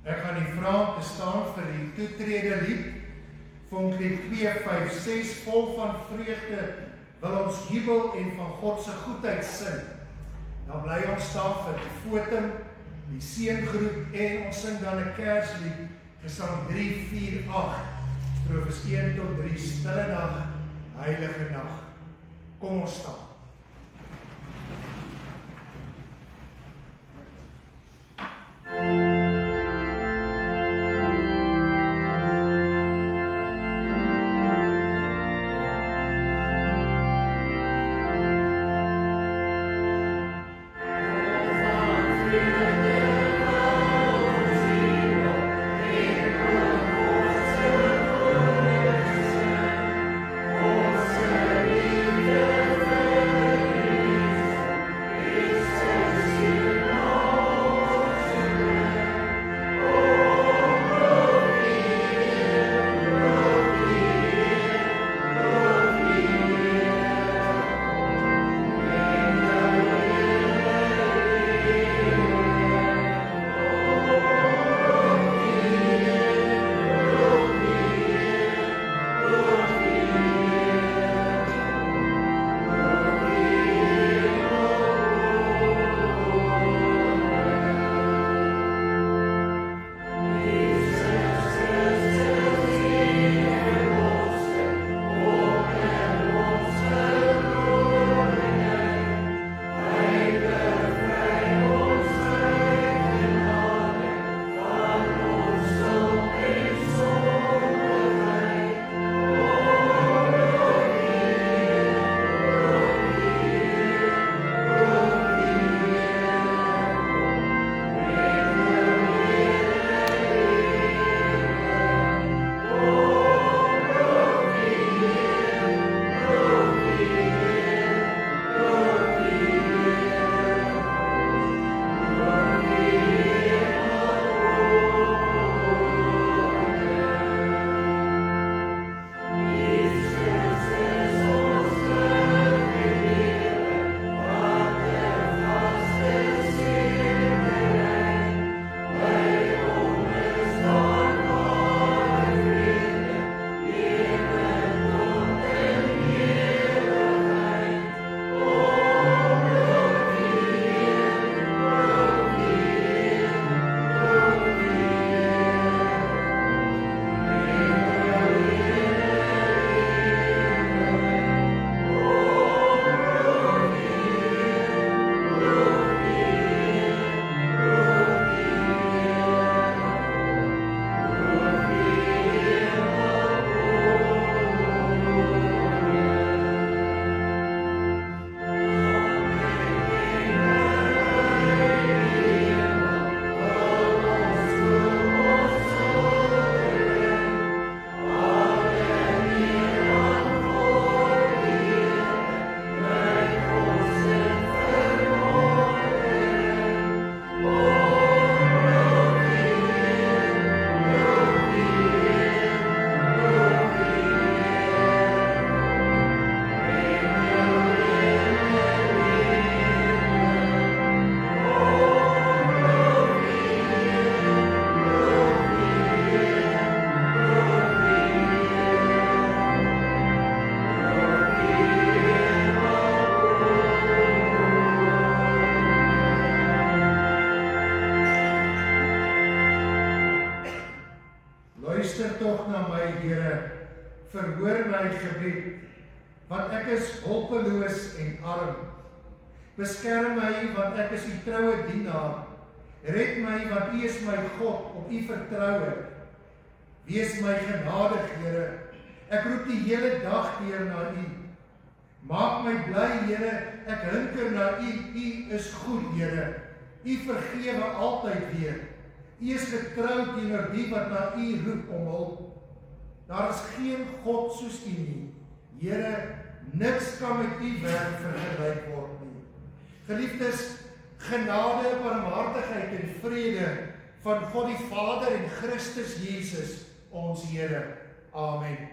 Ek gaan die vraag te staan vir die toetrede lied, Vonklied 256, vol van vreugde, wil ons jubel en van God se goedheid sing. Dan bly ons staan vir die fotum, die seëngroep en ons sing dan 'n Kerslied, Gesang 3, 4, 8, Strofes 1 tot 3, Stille Nag, Heilige Nag. Kom ons staan. Luister tog na my, Here, verhoor my gebed, want ek is hulpeloos en arm. Beskerm my, want ek is U troue dienaar. Red my, want U is my God, op U vertrou ek. Wees my genadig, Here. Ek roep die hele dag deur na U. Maak my bly, Here, ek hinker na U. U is goed, Here. U vergewe altyd weer. U is getrou teenoor die wat na U roep om hulp. Daar is geen God soos U nie. Here, niks kan met U werk vergelyk word nie. Geliefdes, genade, barmhartigheid en vrede van God die Vader en Christus Jesus, ons Here. Amen.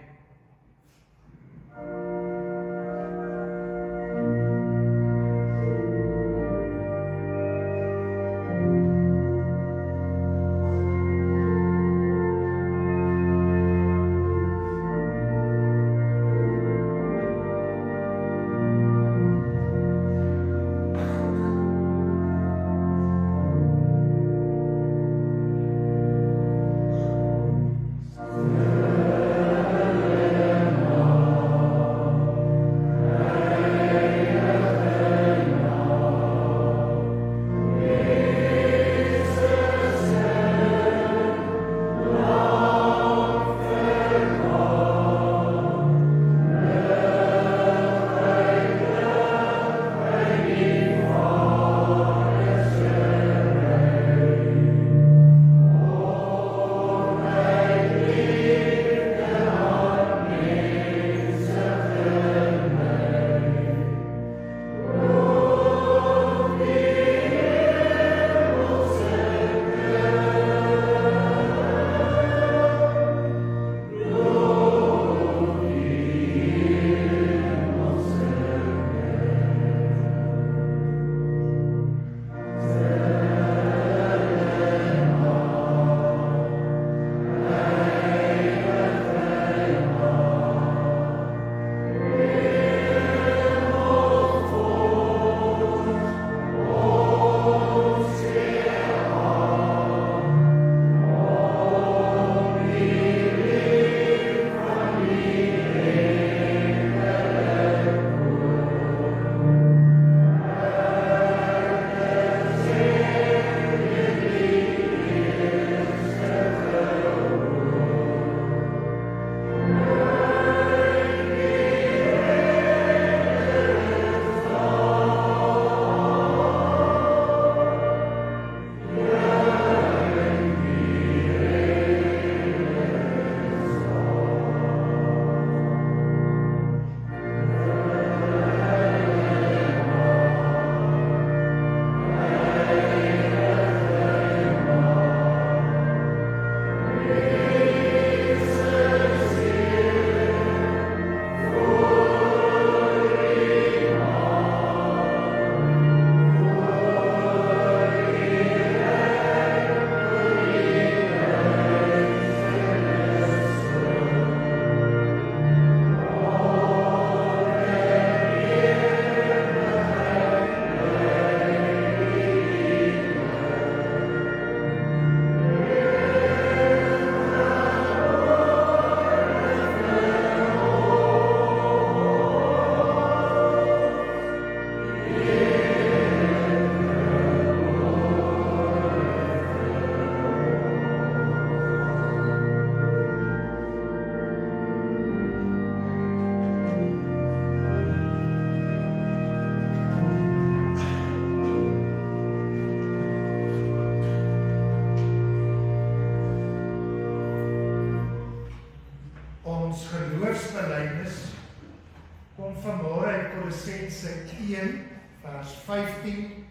Kolossense 1 vers 15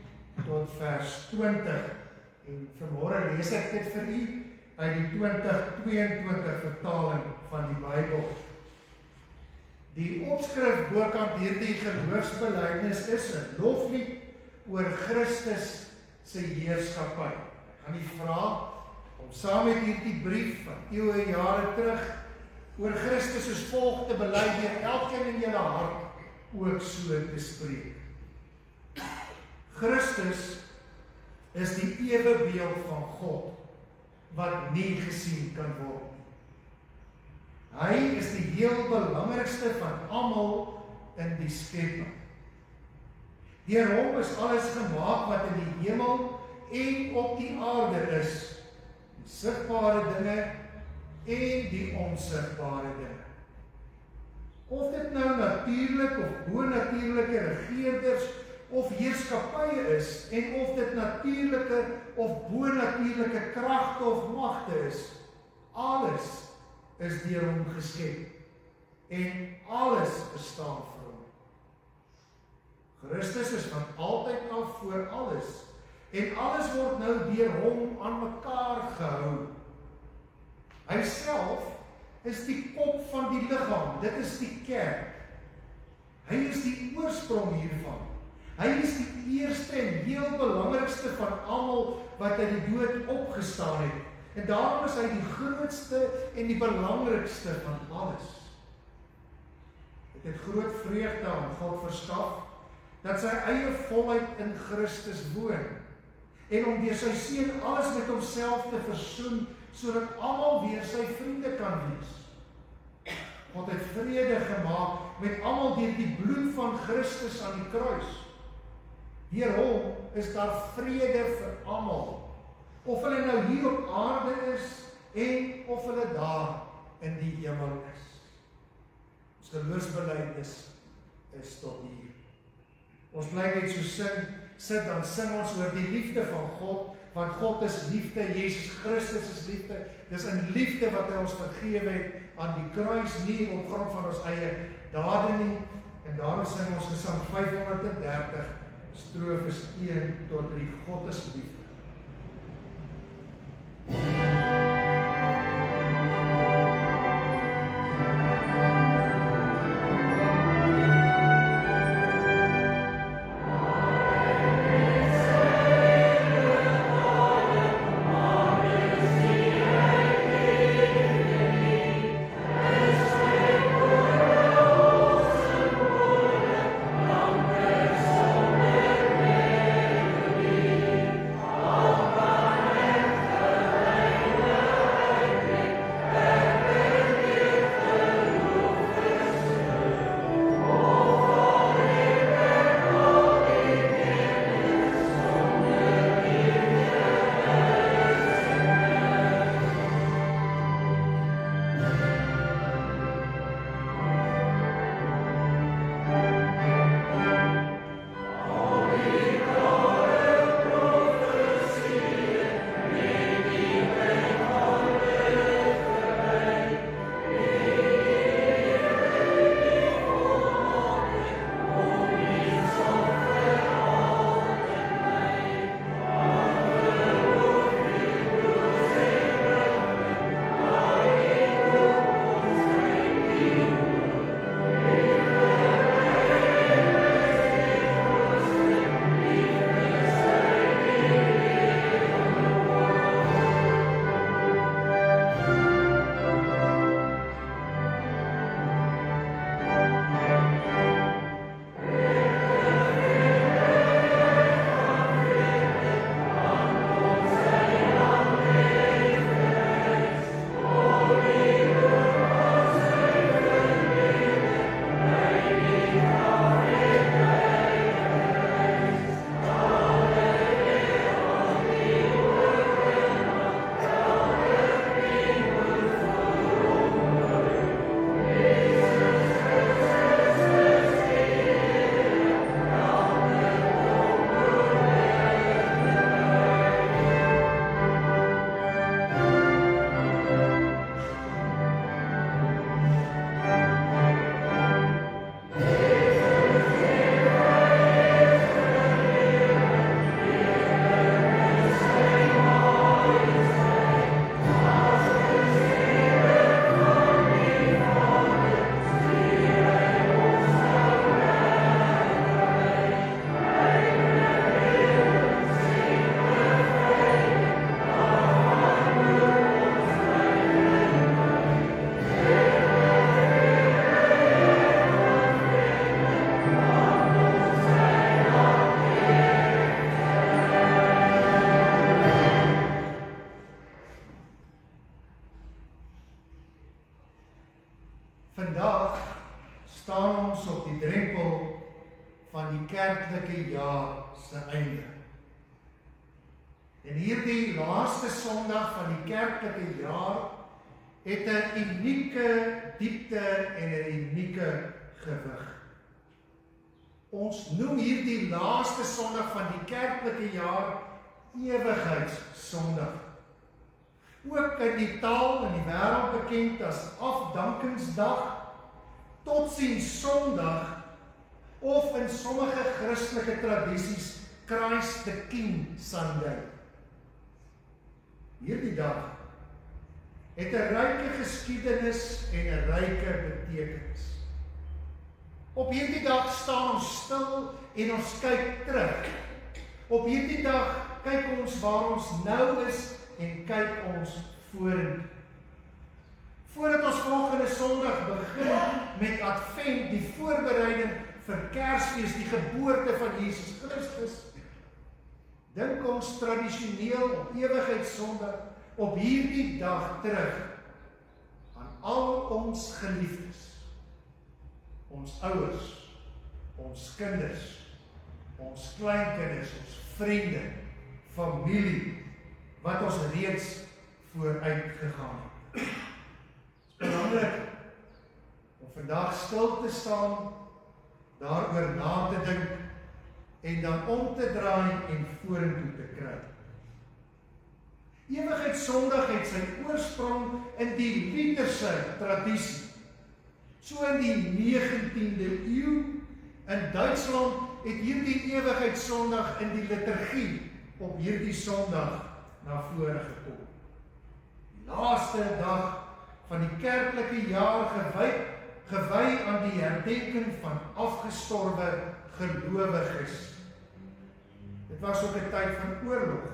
tot vers 20. En vanmôre lees ek dit vir u uit die 2022 vertaling van die Bybel. Die opskrif bokant hierdie geloofsbelijdenis is 'n loflied oor Christus se heerskappy. Ek gaan u vra om saam met hierdie brief van eeue jare terug oor Christus soos volg te bely deur elkeen in julle hart ook so te spreek. Christus is die ewebeeld van God wat nie gesien kan word nie. Hy is die heel belangrikste van almal in die skepping. Deur hom is alles gemaak wat in die hemel en op die aarde is, die sigbare dinge en die onsigbare dinge. Of dit nou natuurlik of bonatuurlike regeerders of heerskappye is, en of dit natuurlike of bonatuurlike kragte of magte is, alles is deur hom geskep en alles bestaan vir hom. Christus is van altyd af voor alles en alles word nou deur hom aan mekaar gehou. Hy self is die kop van die liggaam, dit is die kerk. Hy is die oorsprong hiervan. Hy is die eerste en heel belangrikste van almal wat uit die dood opgestaan het. En daarom is hy die grootste en die belangrikste van alles. Dit het groot vreugde aan God verskaf, dat sy eie volheid in Christus woon, en om deur sy seun alles met homself te versoen, sodat almal weer sy vriende kan wees. God het vrede gemaak met almal deur die bloed van Christus aan die kruis. Deur hom is daar vrede vir almal, of hulle nou hier op aarde is, en of hulle daar in die hemel is. Ons geloofsbelijdenis is tot hier. Ons bly net so sit, dan sing ons oor die liefde van God, want God is liefde, Jesus Christus is liefde, dis in liefde wat hy ons vergewe het aan die kruis, nie op grond van ons eie dade nie, en daarom sing ons Gesang 530, strofes 1 tot 3, God is liefde. Vandag staan ons op die drempel van die kerklike jaar se einde. En hierdie laaste Sondag van die kerklike jaar het 'n unieke diepte en 'n unieke gewig. Ons noem hierdie laaste Sondag van die kerklike jaar Ewigheidssondag. Ook in die taal in die wêreld bekend as Afdankingsdag, Totsiens Sondag of in sommige Christelike tradisies Christ the King Sunday. Hierdie dag het 'n ryke geskiedenis en 'n ryke betekenis. Op hierdie dag staan ons stil en ons kyk terug. Op hierdie dag kyk ons waar ons nou is en kyk ons vorentoe. Voordat ons volgende Sondag begin met Advent, die voorbereiding vir Kersfees, die geboorte van Jesus Christus, dink ons tradisioneel op Ewigheidssondag op hierdie dag terug aan al ons geliefdes, ons ouers, ons kinders, ons kleinkinders, ons vriende, familie, wat ons reeds vooruit gegaan het. Het is belangrik om vandag stil te staan, daaroor na te dink en dan om te draai en vorentoe te kry. Ewigheidssondag het sy oorsprong in die Lutherse tradisie. So in die 19de eeu in Duitsland het hierdie Ewigheidssondag in die liturgie op hierdie Sondag na vore gekom. Die laaste dag van die kerklike jaar gewy aan die herdenking van afgestorwe gelowiges. Dit was ook 'n tyd van oorlog.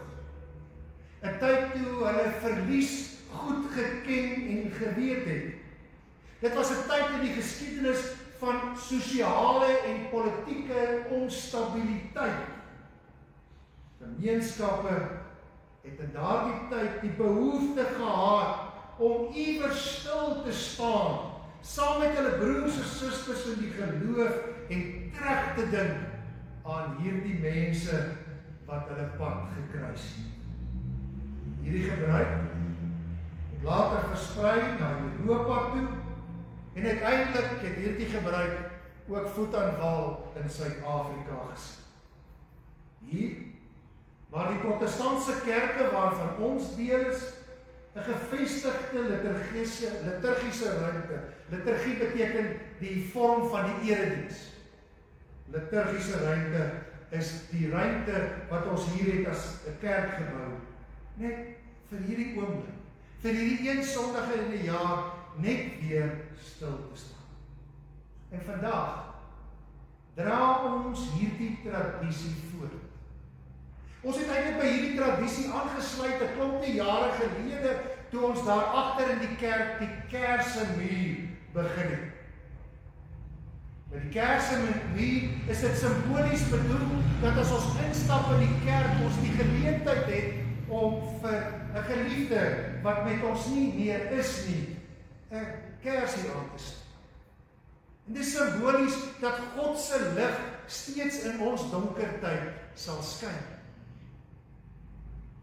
'n Tyd toe hulle verlies goed geken en geweet het. Dit was 'n tyd in die geskiedenis van sosiale en politieke onstabiliteit. Gemeenskappe het in daardie tyd die behoefte gehad om iewers stil te staan, saam met hulle broers en susters in die geloof en terug te dink aan hierdie mense wat hulle pad gekruis het. Hierdie gebruik het later versprei na Europa toe en uiteindelik het hierdie gebruik ook voet aan wal in Suid-Afrika gesit. Hier, waar die protestantse kerke waarvan ons deel is, 'n gevestigde liturgiese ruimte. Liturgie beteken die vorm van die erediens. Liturgiese ruimte is die ruimte wat ons hier het as 'n kerkgebou. Net vir hierdie oomblik, vir hierdie een Sondag in die jaar, net weer stil te staan. En vandag dra ons hierdie tradisie voort. Ons het eintlik by hierdie tradisie aangesluit 'n klompie jare gelede toe ons daar agter in die kerk die Kersemuur begin het. Met die Kersemuur is dit simbolies bedoel dat as ons instap in die kerk ons die geleentheid het om vir 'n geliefde wat met ons nie meer is nie, 'n kersie aan te steek. En dit is simbolies dat God se lig steeds in ons donker tyd sal skyn.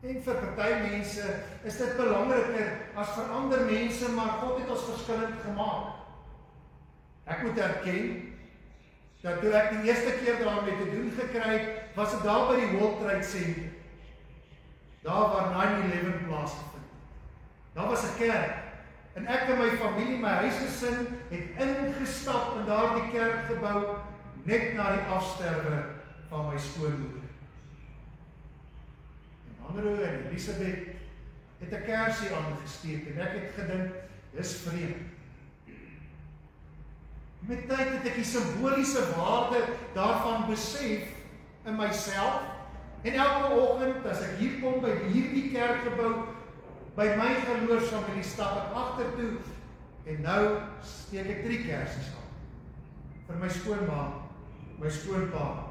En vir party mense is dit belangriker as vir ander mense, maar God het ons verskillend gemaak. Ek moet erken dat toe ek die eerste keer daarmee te doen gekry het, was dit daar by die World Trade Center. Daar waar 9/11 plaasgevind. Daar was 'n kerk. En ek en my familie, my huisgesin, het ingestap in daardie kerkgebou net na die afsterwe van my skoonmoeder. Andrew en Elisabeth het 'n kersie aangesteek en ek het gedink, dis vreemd. Met tyd het ek die simboliese waarde daarvan besef in myself en elke oggend as ek hier kom by hierdie kerkgebou, by my geloofsfamilie stap ek agtertoe en nou steek ek 3 kersies aan. Vir my skoonma, my skoonpa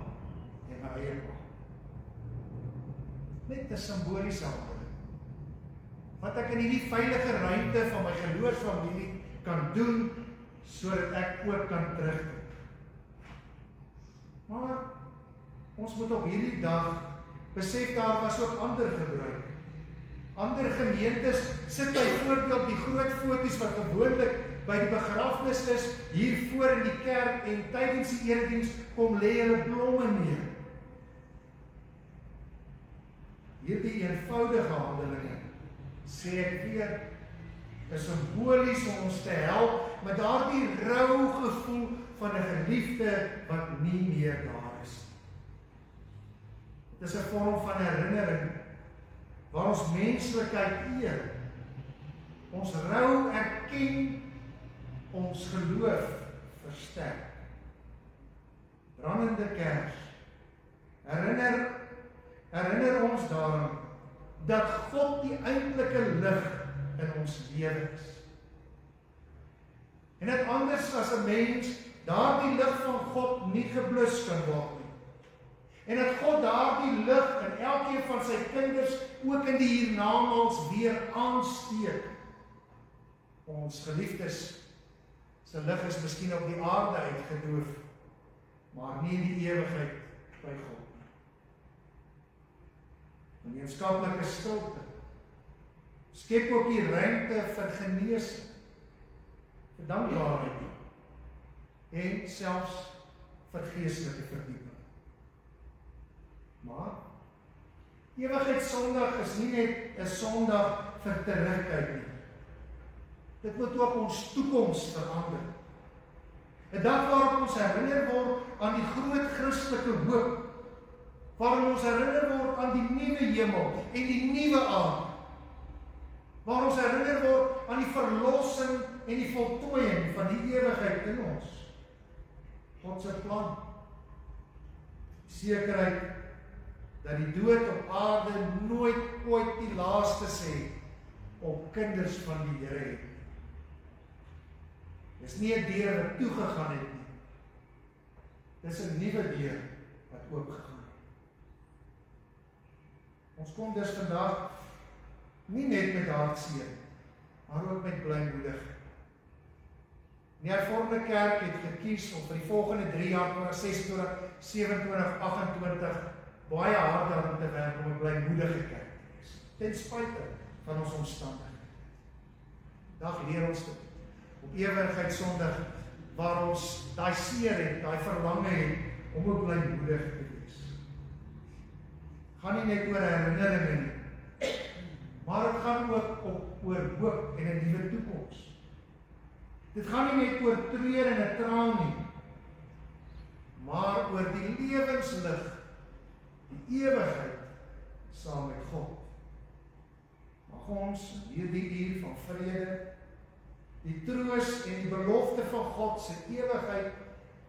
en my eie pa. Net 'n simboliese handeling. Wat ek in hierdie veilige ruimte van my geloofsfamilie kan doen sodat ek ook kan terugdink. Maar ons moet op hierdie dag besef daar was ook ander gebruik. Ander gemeentes sit byvoorbeeld die groot foto's wat gewoonlik by die begrafnis is, hier voor in die kerk en tydens die erediens kom lê hulle blomme neer. Hierdie eenvoudige handelinge, sê ek weer, is simbolies om ons te help met daardie rou gevoel van 'n geliefde wat nie meer daar is. Dit is 'n vorm van herinnering waar ons menslikheid eer. Ons rou erken, ons geloof versterk. Brandende kers herinner ons daaraan dat God die eintlike lig in ons lewe is. En dit anders as 'n mens daardie lig van God nie geblus kan word nie. En dat God daardie lig in elkeen van sy kinders ook in die hiernamaals weer aansteek. Ons geliefdes se lig is miskien op die aarde uitgedoof, maar nie in die ewigheid by God nie. Gemeenskaplike stilte skep ook die ruimte vir genesing, vir dankbaarheid en selfs vir geestelike verdieping. Maar Ewigheidssondag is nie net 'n Sondag vir terugkyk nie. Dit moet ook ons toekoms verander. 'n Dag waarop ons herinner word aan die groot Christelike hoop, waarom ons herinner word aan die nuwe hemel en die nuwe aarde, waar ons herinner word aan die verlossing en die voltooiing van die ewigheid in ons. God se plan. Sekerheid dat die dood op aarde nooit ooit die laaste sê op kinders van die Here het. Dis nie 'n deur wat toegegaan het nie. Dis 'n nuwe deur wat oopgegaan het. Ons kom dus vandag nie net met hartseer, maar ook met blymoedigheid. Die Hervormde Kerk het gekies om vir die volgende 3 jaar, 2026, 27, 28, baie hard aan te werk om 'n blymoedige kerk te wees, ten spyte van ons omstandighede. Dag leer ons dit op Ewigheidssondag, waar ons daai seer het, daai verlange het om ook blymoedig te wees. Gaan nie net oor herinneringe nie, maar dit gaan ook oor hoop en 'n nuwe toekoms. Dit gaan nie net oor treur en 'n traan nie, maar oor die lewenslig, die ewigheid saam met God. Mag ons hierdie uur van vrede, die troos en die belofte van God se ewigheid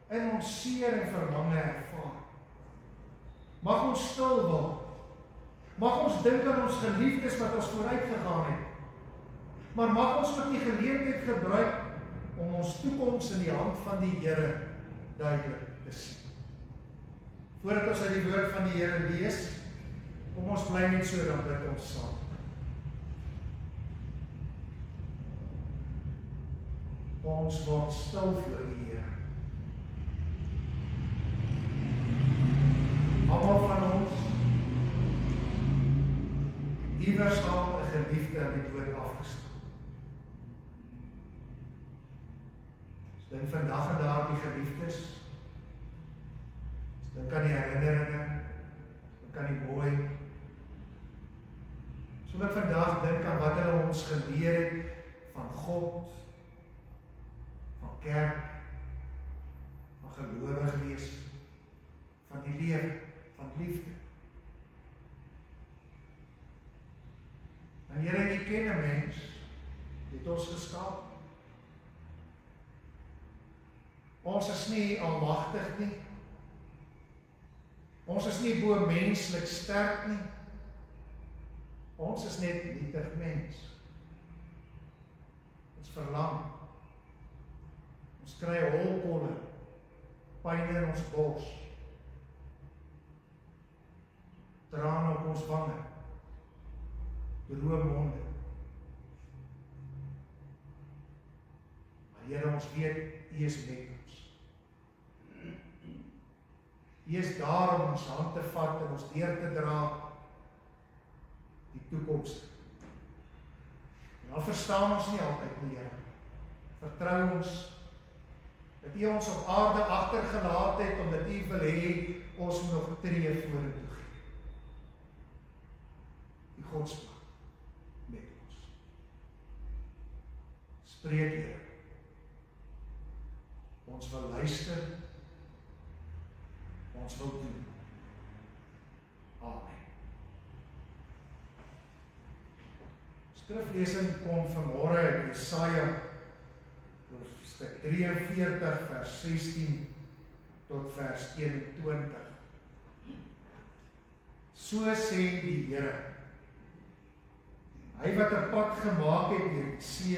in ons seer en verlange ervaar. Mag ons stil word. Mag ons dink aan ons geliefdes wat ons vooruit gegaan het. Maar mag ons ook die geleentheid gebruik om ons toekoms in die hand van die Here duidelik te sien. Voordat ons uit die woord van die Here lees, kom ons bly net so, dan bid ons saam. Ons word stil voor die Here. Almal van ons, iewers al 'n geliefde aan die dood afgestaan. Dink vandag aan daardie geliefdes. Dink aan die herinneringe, dink aan die mooi. So ek vandag dink aan wat hulle ons geleer het van God, van kerk, van gelowig wees, van die lewe, van liefde. En Here, U ken 'n mens, het ons geskaap. Ons is nie almagtig nie. Ons is nie bo menslik sterk nie. Ons is net nietig mens. Ons verlang. Ons kry holkolle, pyn in ons bors, trane op ons wange, droë monde. Here, ons weet, U is met ons. U is daar om ons hand te vat en ons deur te dra die toekoms. En dan verstaan ons nie altyd nie, Here. Vertrou ons dat U ons op aarde agtergelaat het, omdat U wil hê ons moet nog 'n tree vorentoe gee. Die Godsplan met ons. Spreek, Here. Ons wil luister. Ons wil doen. Amen. Skriflesing kom vanmôre uit Jesaja, hoofstuk 43 vers 16 tot vers 21. So sê die Here, Hy wat 'n pad gemaak het deur die see,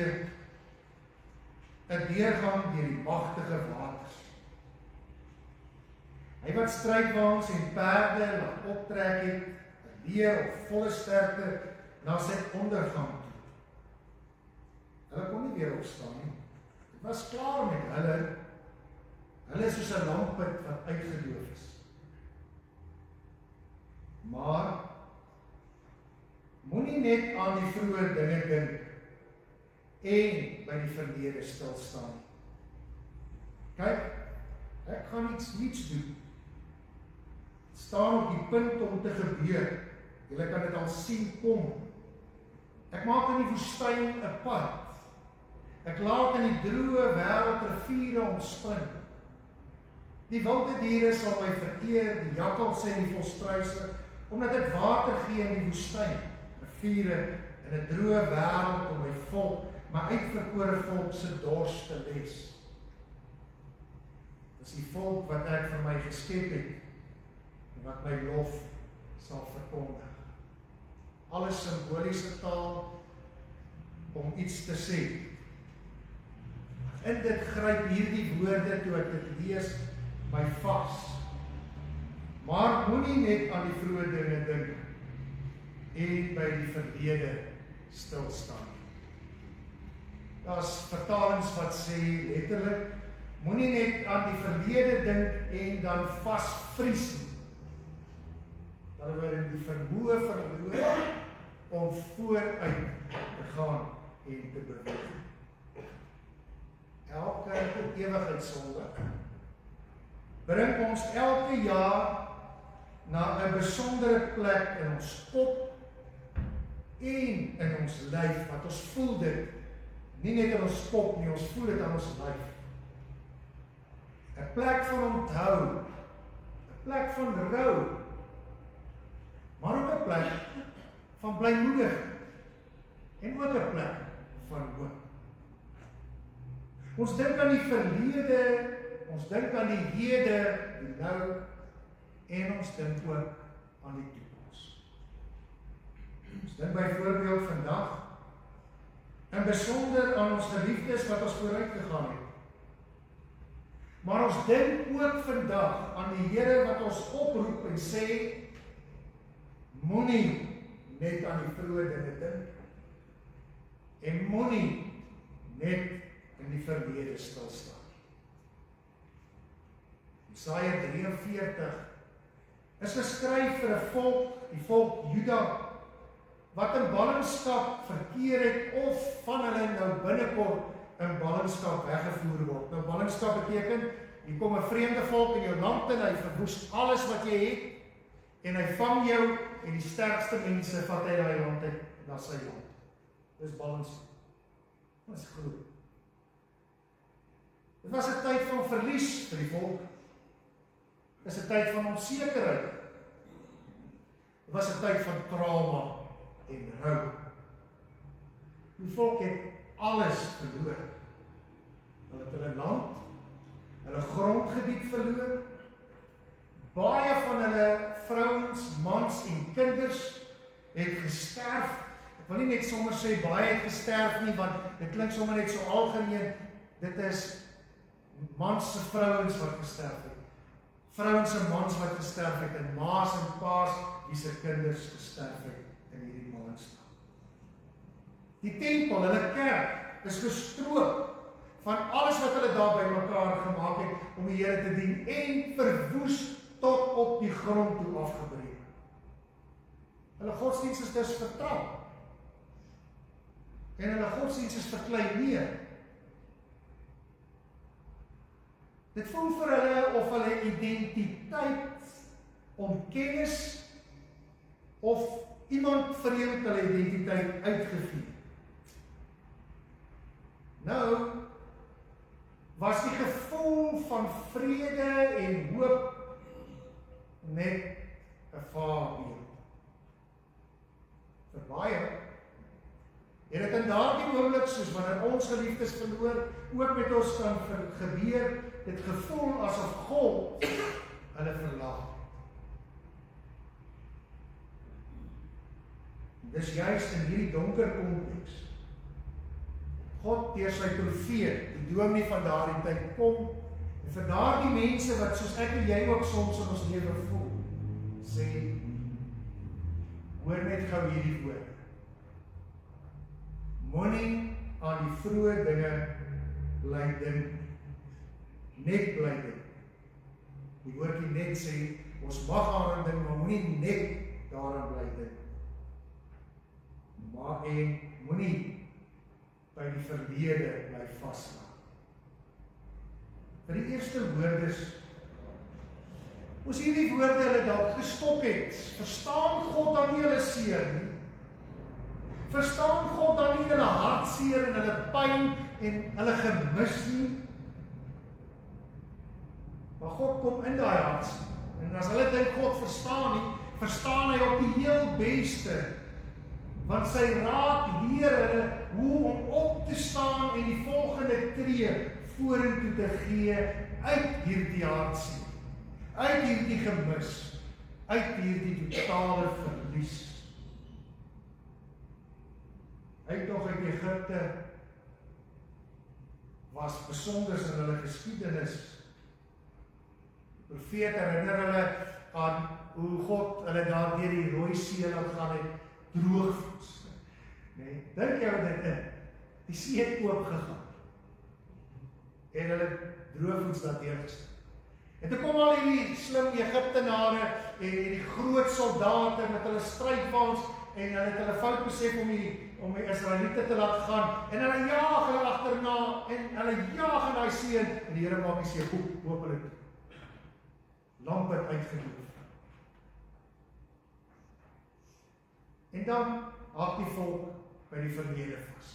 'n deurgang deur die magtige waters. Hy wat strydwaans en perde laat optrek het, 'n leer op volle sterkte na sy ondergang toe. Hulle kon nie weer opstaan nie. Dit was klaar met hulle. Hulle is soos 'n lampet wat uitgedoof is. Maar moenie net aan die vroeë dinge dink en by die verlede stil staan nie. Kyk, ek gaan niets doen. Staan op die punt om te gebeur. Julle kan dit al sien kom. Ek maak in die woestyn 'n pad. Ek laat in die droë wêreld riviere ontspring. Die wilde diere sal my vereer, die jakkalse en die volstruise, omdat dit water gee in die woestyn, riviere in 'n droë wêreld om my volk, my uitverkore volk se dors te les. Dis die volk wat ek vir my geskep het, wat my lof sal verkondig. Alles simboliese taal om iets te sê. In dit gryp hierdie woorde toe ek dit lees my vas. Maar moenie net aan die vroeë dinge dink en by die verlede stil staan. Daar's vertalings wat sê letterlik, moenie net aan die verlede dink en dan vasvries nie. Dat word die vermoë verloor om vooruit te gaan en te beweeg. Elke ewigheidssonde bring ons elke jaar na 'n besondere plek in ons kop en in ons lyf, wat ons voel dit, nie net in ons kop nie, ons voel dit aan ons lyf. 'n plek van onthou, 'n plek van rou, maar ook 'n plek van blymoedigheid en ook 'n plek van hoop. Ons dink aan die verlede, ons dink aan die hede, die nou, en ons dink ook aan die toekoms. Ons dink byvoorbeeld vandag, en besonder aan ons geliefdes wat ons vooruit gegaan het. Maar ons dink ook vandag aan die Here wat ons oproep en sê, moenie net aan die vroeë dinge dink en moenie net in die verlede stil staan. Jesaja 43 is geskryf vir 'n volk, die volk Juda, wat in ballingskap verkeer het of van hulle nou binnekort in ballingskap weggevoer word. Nou ballingskap beteken, hier kom 'n vreemde volk in jou land en hy verwoes alles wat jy het en hy vang jou en die sterkste mense vat hy daai land uit na sy land. Dis ballingskap. Dit is groot. Dit was 'n tyd van verlies vir die volk. Dit is 'n tyd van onsekerheid. Dit was 'n tyd van trauma en rou. Die volk het alles verloor. Hulle het hulle land, hulle grondgebied verloor. Baie van hulle vrouens, mans en kinders het gesterf. Ek wil nie net sommer sê baie het gesterf nie, want dit klink sommer net so algemeen. Dit is mans se vrouens wat gesterf het. Vrouens en mans wat gesterf het, en ma's en pa's wie se kinders gesterf het in hierdie ballingskap. Die tempel, hulle kerk, is gestroop. van alles wat hulle daar by mekaar gemaak het om die Here te dien en verwoes tot op die grond toe afgebreek. Hulle godsdienst is dus vertrap. En hulle godsdienst is verkleineer. Dit voel vir hulle of hulle identiteit ontkennis of iemand vreemd hulle identiteit uitgevee. Nou was die gevoel van vrede en hoop net 'n vaarbeeld. Vir baie en dit in daardie oomblik, soos wanneer ons geliefdes verloor, ook met ons kan gebeur, dit gevoel asof God hulle verlaat. Dis juist in hierdie donker konteks God deur sy profeet, die dominee van daardie tyd kom, en vir daardie mense wat soos ek en jy ook soms in ons lewe voel, sê, hoor net gou hierdie woord. Moenie aan die vroeë dinge bly dink, net bly dink. Die woordjie net sê, ons mag daaraan dink, maar moenie net daaraan bly dink. Maar en moenie by die verlede bly vaslaan. Vir die eerste woordes, ons hierdie woorde hulle dalk gestop het, verstaan God dan nie hulle seer nie? Verstaan God dan nie hulle hartseer en hulle pyn en hulle gemis nie? Maar God kom in daai hartseer. En as hulle dink God verstaan nie, verstaan hy op die heel beste. Want sy raad leer hulle hoe om op te staan en die volgende tree vorentoe te gee uit hierdie hartseer, uit hierdie gemis, uit hierdie totale verlies. Uittog uit Egipte was besonder in hulle geskiedenis. Die profeet herinner hulle aan hoe God hulle daar deur die Rooi See laat gaan het, droogvoets. Nee, dink jy wat dit is? Die see het oopgegaan. En hulle droogvoets daar deurgesit. En toe kom al hierdie slim Egiptenare en die groot soldate met hulle strydwaans en hulle het hulle fout besef om die Israeliete te laat gaan en hulle jaag hulle agterna en hulle jaag in daai see en die Here maak die see oop hulle lamp het uitgedoof. En dan haak die volk by die verlede vas.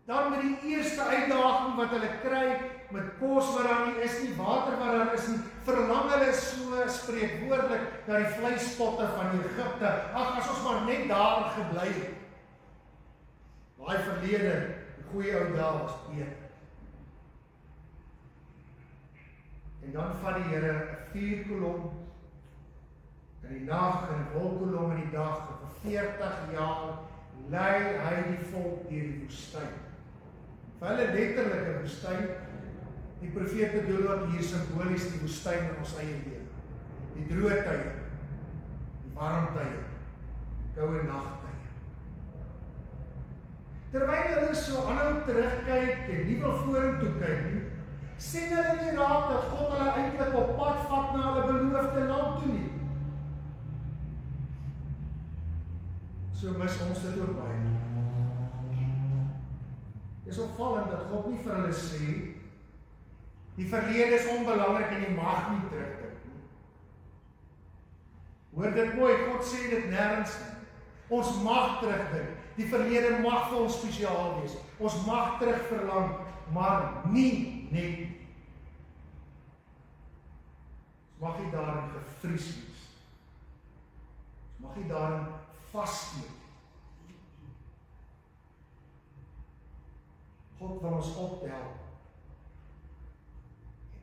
Dan met die eerste uitdaging wat hulle kry, met kos wat daar nie is nie, water wat daar is nie, verlang hulle so spreekwoordelik na die vleispotte van Egipte. Ag, as ons maar net daar gebly het. Daai verlede, die goeie ou dae was beter. En dan vat die Here 'n vuurkolom in die nag en 'n wolkkolom in die dag, en vir 40 jaar lei hy die volk deur die woestyn. Vir hulle letterlik 'n woestyn. Die profeet bedoel ook hier simbolies die woestyn in ons eie lewe. Die droë tye, die warm tye, die koue nagtye. Terwyl hulle so aanhou terugkyk en nie wil vorentoe kyk nie, sien hulle nie raak dat God hulle eintlik op pad vat na hulle beloofde land toe nie. So mis ons dit ook baie. Dit is opvallend dat God nie vir hulle sê, die verlede is onbelangrik en jy mag nie terugdink nie. Hoor dit mooi, God sê dit nêrens nie. Ons mag terugdink. Die verlede mag vir ons spesiaal wees. Ons mag terugverlang, maar nie net. Ons mag nie daarin gevries wees. Ons mag nie daarin vassteek. God wil ons optel en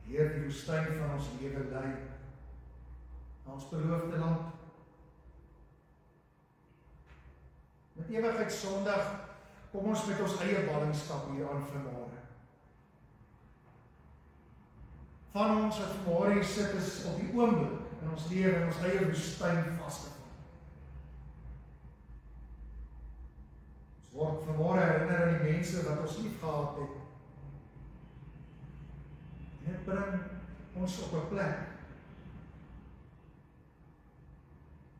deur die woestyn van ons lewe lei na ons beloofde land. Met ewigheid Sondag kom ons met ons eie ballingskap hier aan vanmôre. Van ons wat vanmôre hier sit is op die oomblik in ons lewe in ons eie woestyn vasgevang. Ons Ons word vanmôre herinner aan die mense wat ons lief gehad het. En dit bring ons op 'n plek.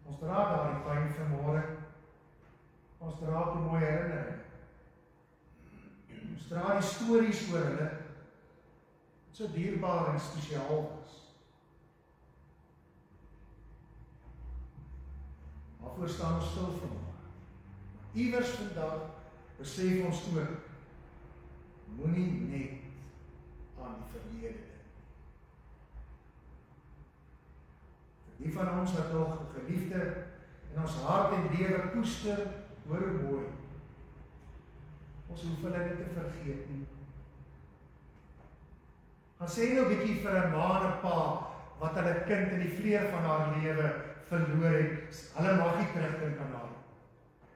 Ons dra daardie pyn vanmôre. Ons dra die mooi herinnering. Ons dra die stories oor hulle. So dierbaar en spesiaal was. Waarvoor staan ons stil vanmôre? Iewers vandag besef ons ook, moenie net aan die verlede dink. Vir die van ons wat nog 'n geliefde in ons hart en lewe koester, hoor hoe mooi. Ons hoef hulle nie te vergeet nie. Gaan sê nou 'n bietjie vir 'n ma en 'n pa wat hulle kind in die vleuer van haar lewe verloor het. Hulle mag nie terugdink aan haar.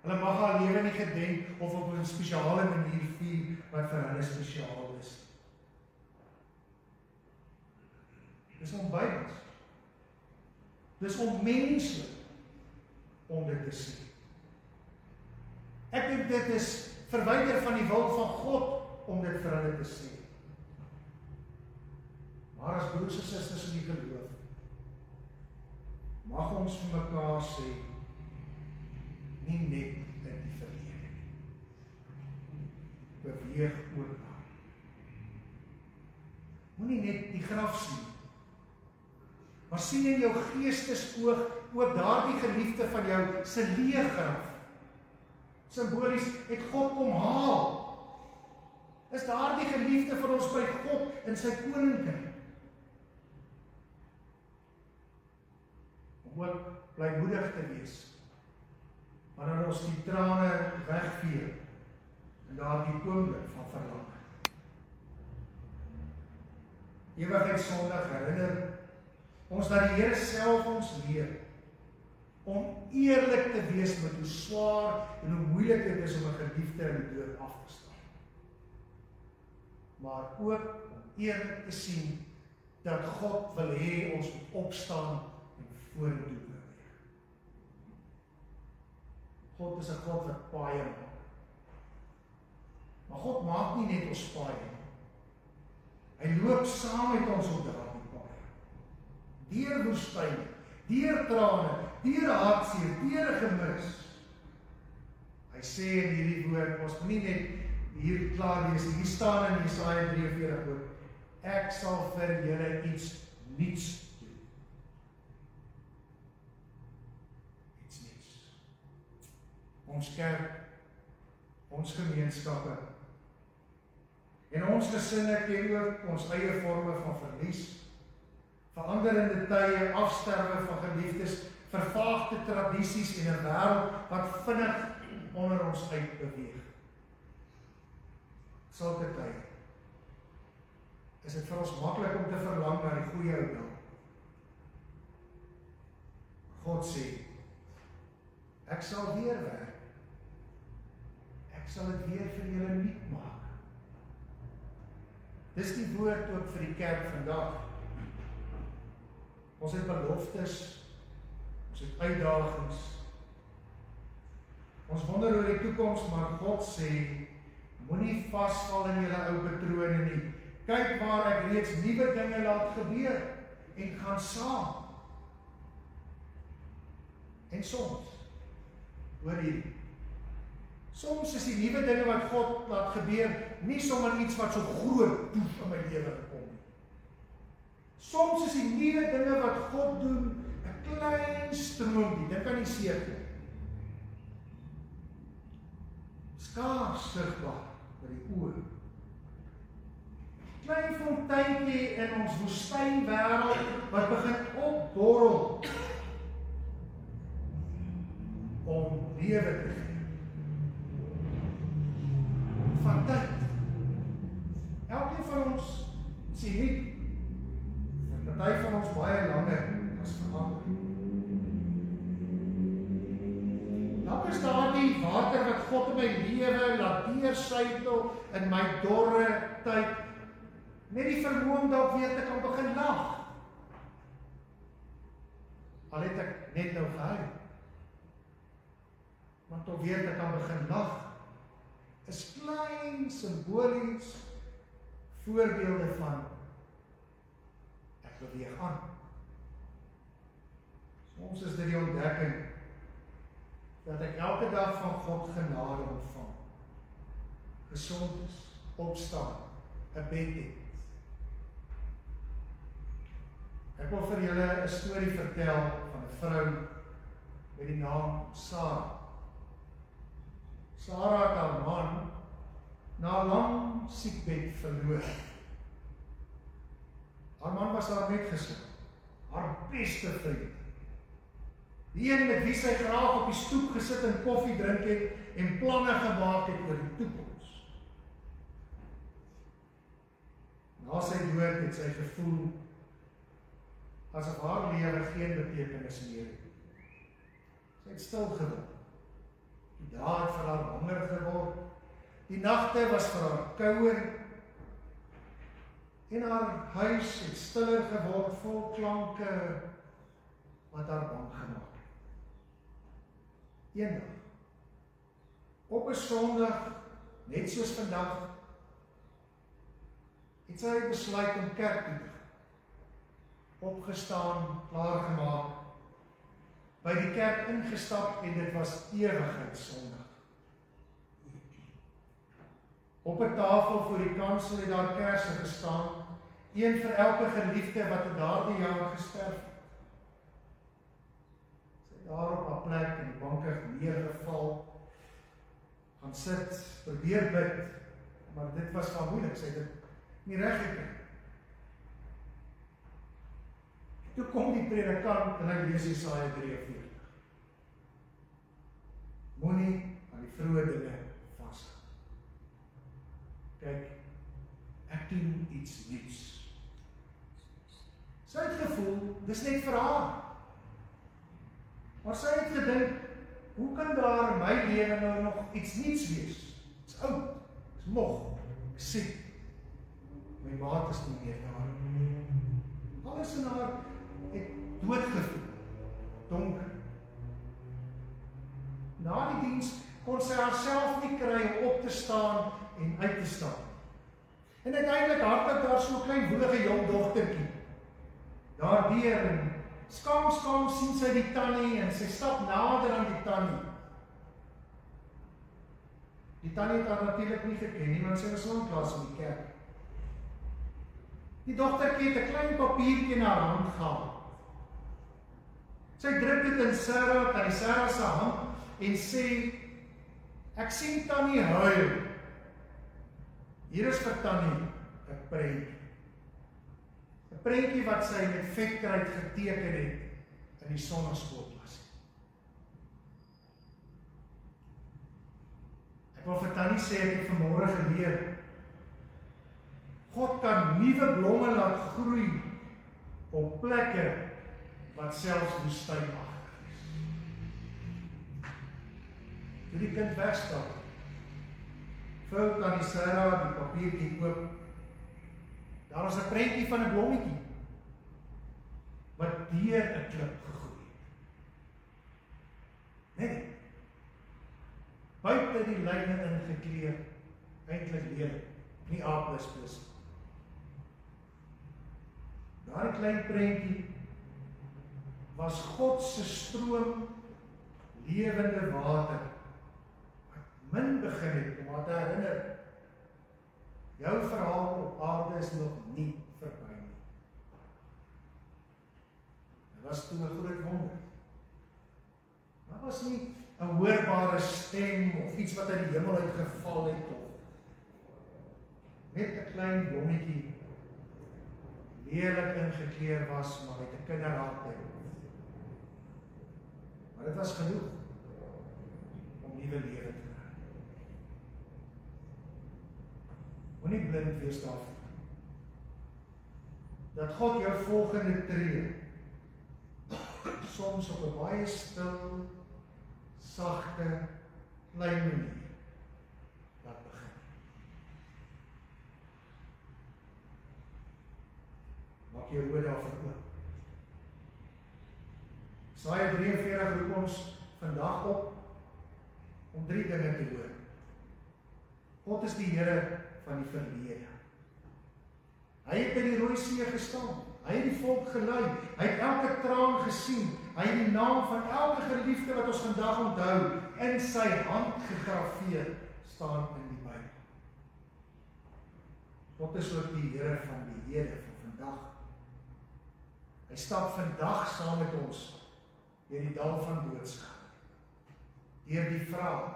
Hulle mag haar lewe nie gedenk of op 'n spesiale manier vier wat vir hulle spesiaal is. Dis onbybels. Dis onmenslik om dit te sê. Ek dink dit is verwyder van die wil van God om dit vir hulle te sê. Maar as broers en susters in die geloof, mag ons vir mekaar sê, nie net in die verlede nie. Beweeg ook na. Moenie net die graf sien, maar sien in jou geestesoog ook daardie geliefde van jou se leë graf. Simbolies het God kom haal. Is daardie geliefde van ons by God in sy koninkryk. Om ook blymoedig te wees, wanneer ons die trane wegvee en daardie oomblik van verlang. Ewigheidssondag herinner ons dat die Here self ons leer om eerlik te wees met hoe swaar en hoe moeilik dit is om 'n geliefde in die dood af te staan. Maar ook om eerlik te sien dat God wil hê ons moet opstaan en vorentoe beweeg. God is 'n God wat paaie maak. Maar God maak nie net ons paaie nie. Hy loop saam met ons op daardie paaie. Deur woestyne, deur trane, deur hartseer, deur gemis. Hy sê in hierdie woord, ons moet nie net hier klaar lees, hier staan in Jesaja 43 ook, ek sal vir julle iets niets doen. Iets niets. Ons kerk, ons gemeenskappe, en ons gesinne ken ook ons eie vorme van verlies, veranderende tye, afsterwe van geliefdes, vervaagde tradisies en 'n wêreld wat vinnig onder ons uitbeweeg. Sulke tye is dit vir ons maklik om te verlang na die goeie ou dae. God sê, ek sal weer werk. Ek sal dit weer vir julle nuut maak. Dis die woord ook vir die kerk vandag. Ons het beloftes, ons het uitdagings. Ons wonder oor die toekoms, maar God sê, moenie vasval in julle ou patrone nie. Kyk waar ek reeds nuwe dinge laat gebeur en gaan saam. En soms, hoor hierdie, soms is die nuwe dinge wat God laat gebeur nie sommer iets wat so groot poef in my lewe gekom nie. Soms is die nuwe dinge wat God doen 'n klein stroompie, dit kan nie seker nie. Skaars sigbaar by die oë. Klein fonteintjie in ons woestynwêreld wat begin opborrel om lewe te gee. Van tyd. Elkeen van ons sien nie, en party van ons baie langer as verander. Dan is daar die water wat God in my lewe laat deursykel in my dorre tyd, net die vermoë om dalk weer te kan begin lag. Al het ek net nou gehuil, maar tot weer te kan begin lag simbolies, voorbeelde van ek beweeg aan. Soms is dit die ontdekking dat ek elke dag van God genade ontvang. Gesond is, opstaan, 'n bed het. Ek wil vir julle 'n storie vertel van 'n vrou met die naam Sarah. Sarah het haar man na 'n lang siekbed verloor. Haar man was haar metgesin, haar beste vriend. Die een met wie sy graag op die stoep gesit en koffie drink het en planne gemaak het oor die toekoms. Na sy dood het sy gevoel asof haar lewe geen betekenis meer het. Sy het stil geword. Die dae het vir haar honger geword. Die nagte was vir haar kouer. En haar huis het stiller geword, vol klanke wat haar bang gemaak het. Eendag, op 'n Sondag, net soos vandag, het sy besluit om kerk toe te gaan. Opgestaan, klaargemaak, by die kerk ingestap en dit was Ewigheidssondag. Op 'n tafel voor die kansel het daar kersse gestaan, een vir elke geliefde wat in daardie jaar gesterf het. Sy het daar op haar plek in die banke neergeval, gaan sit, probeer bid, maar dit was van moeilik, sy het dit nie reg gekry. Toe kom die predikant en hy lees Jesaja 43. Moenie aan die vroeë dinge vashou. Kyk, ek doen iets nuuts. Sy het gevoel, dis net vir haar. Maar sy het gedink, hoe kan daar in my lewe nou nog iets nuuts wees? Dis oud, dis moeg, ek siek. My maat is nie meer daar. Alles in haar het doodgevoel, donker. Na die diens kon sy haarself nie kry om op te staan en uit te stap. En uiteindelik hardloop daar so 'n klein woelige jong dogtertjie. Daardeur en skaam sien sy die tannie en sy stap nader aan die tannie. Die tannie het haar natuurlik nie geken nie, want sy was lanklaas in die kerk. Die dogtertjie het 'n klein papiertjie in haar hand gehad. Sy druk dit in tannie Sarah se hand en sê, ek sien tannie huil. Hier is vir tannie 'n prentjie. 'n Prentjie wat sy met vetkruid geteken het in die sonnaskoolklas. Ek wil vir tannie sê, ek het vanmôre geleer, God kan nuwe blomme laat groei op plekke wat selfs woestynagtig is. Toe die kind wegstap, vou tannie Sarah die papiertjie oop. Daar was 'n prentjie van 'n blommetjie wat deur 'n klip gegroei het. Net buite die lyne ingekleer, eintlik lelik, nie A++. Daardie klein prentjie was God se stroom lewende water wat min begin het om haar te herinner. Jou verhaal op aarde is nog nie verby nie. Dit was toe 'n groot wonder. Daar was nie 'n hoorbare stem of iets wat uit die hemel uitgeval het of net 'n klein blommetjie lelik ingekleer was, maar met 'n kinderhart. Maar dit was genoeg om nuwe lewe te kry. Moenie blind wees daarvoor dat God jou volgende tree soms op 'n baie stil, sagte, klein manier laat begin. Maak jou oë daarvoor oop. Jesaja 43 roep ons vandag op om 3 dinge te hoor. God is die Here van die verlede. Hy het by die Rooi See gestaan. Hy het die volk gelei. Hy het elke traan gesien. Hy het die naam van elke geliefde wat ons vandag onthou in sy hand gegraveer staan in die Bybel. God is ook die Here van die hede van vandag. Hy stap vandag saam met ons deur die dal van doodskap. Deur die vraag,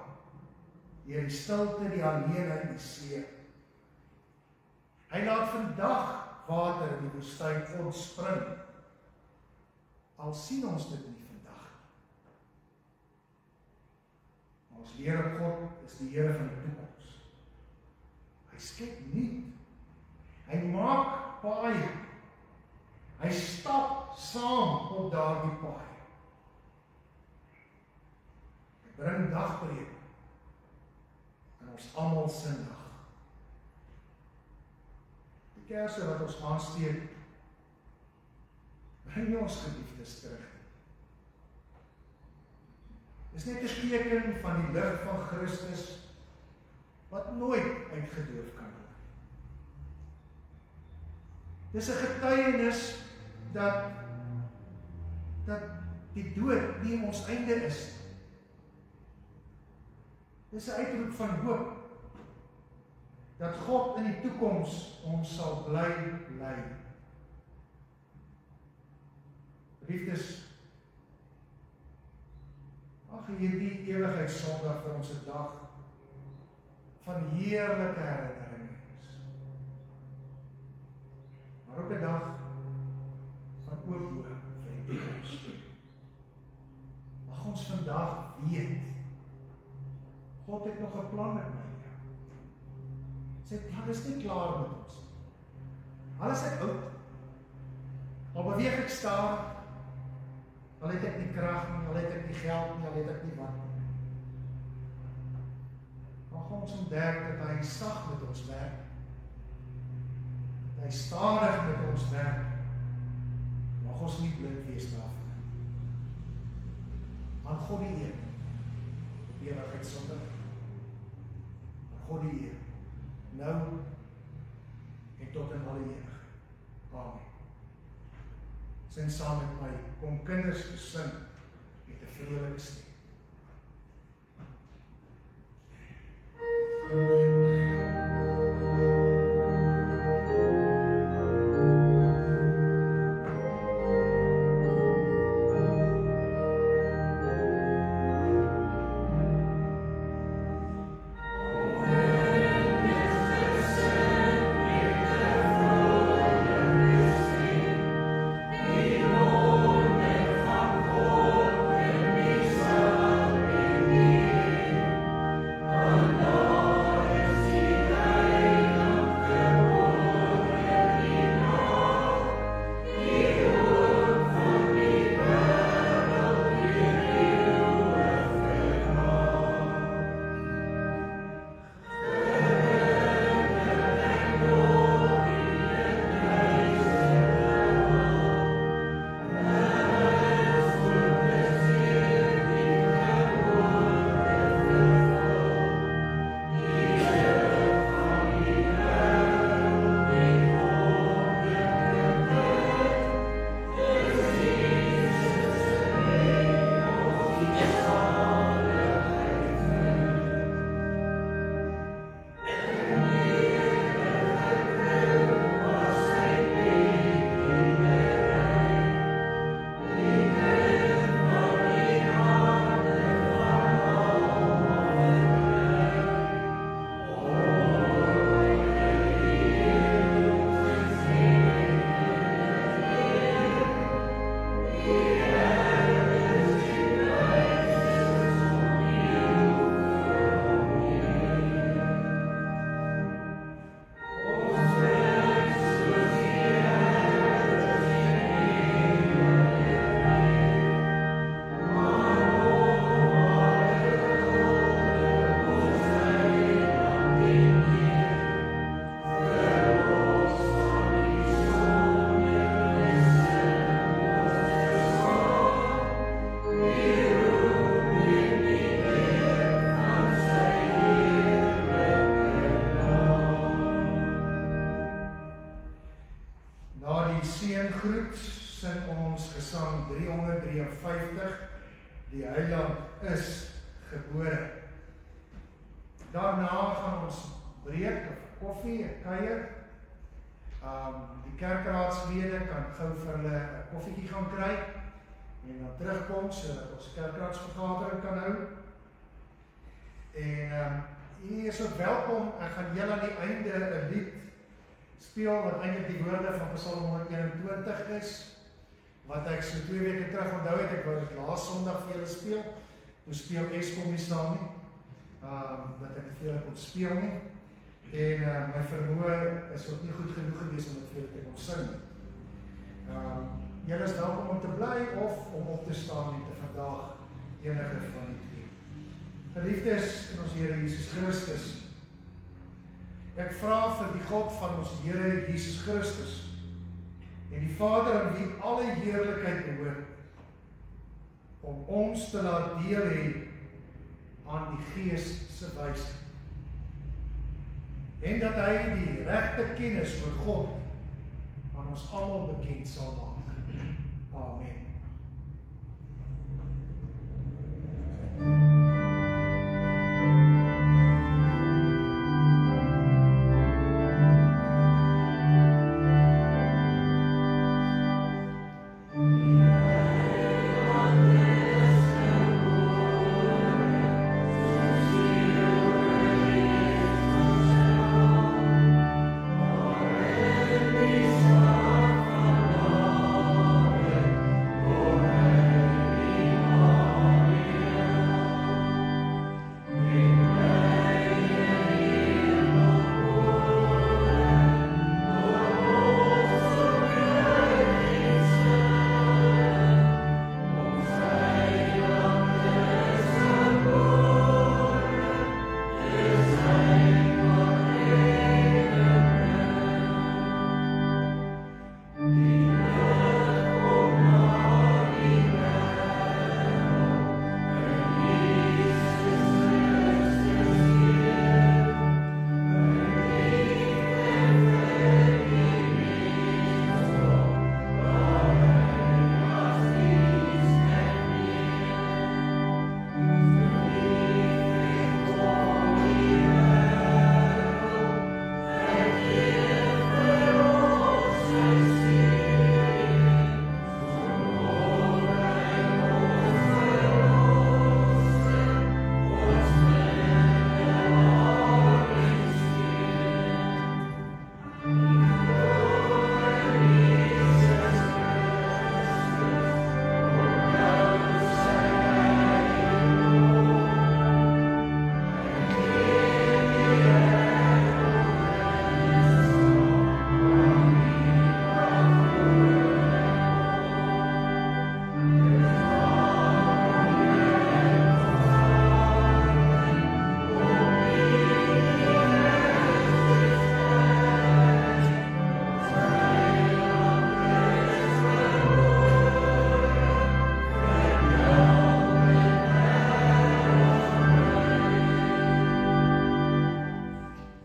deur die stilte, die alleenheid, die see. Hy laat vandag water in die woestyn ontspring. Al sien ons dit nie vandag. Maar ons leer dat God is die Here van die toekoms. Hy skep nuut. Hy maak paaie. Hy stap saam op daardie paai. Hy bring dagbreek in ons almal se nag. Die kerse wat ons aansteek, bring nie ons geliefdes terug. Dis net 'n teken van die lig van Christus wat nooit uitgedoof kan word. Dis 'n getuienis dat die dood nie ons einde is. Dis 'n uitroep van hoop dat God in die toekoms ons sal bly lei. Liefdes, mag hierdie ewigheidssondag vir ons 'n dag van heerlike herinnering is. Maar ook 'n dag van oop oë vir die toekoms. Mag ons vandag weet, God het nog 'n plan met my. Sy plan is nie klaar met ons. Al is ek oud, al beweeg ek stadig, al het ek nie krag nie, al het ek nie geld nie, al het ek nie wat nie. Mag ons ontdek dat hy sag met ons werk, dat hy stadig met ons werk. Mag ons nie blind wees daarvoor. Aan God die eer, op ewigheidssondag. Aan God die eer, nou en tot in alle ewigheid. Amen. Sing saam met my, kom kinders sing met 'n vrolike stem. Son groet sing ons gesang 353, die Heiland is gebore. Daarna gaan ons breek of koffie, 'n kuier. Die kerkraadslede kan gou vir hulle 'n koffietjie gaan kry en dan terugkom sodat ons kerkraadsvergadering kan hou. En u is ook welkom. Ek gaan julle aan die einde 'n lied speel wat eintlik die woorde van Psalm 121 is, wat ek so 2 weke terug onthou het. Ek wou dit laas Sondag vir julle speel. Toe speel Eskom nie saam nie, dat ek dit vir julle kon speel nie. En my vermoë is ook nie goed genoeg gewees om dit vir julle te kon sing. Julle is welkom om te bly of om op te staan en te vandag enige van die twee. Geliefdes in ons Here Jesus Christus, ek vra vir die God van ons Here Jesus Christus en die Vader aan wie alle heerlikheid behoort, om ons te laat deel hê aan die Gees se wysheid. En dat hy die regte kennis oor God aan ons almal bekend sal maak. Amen.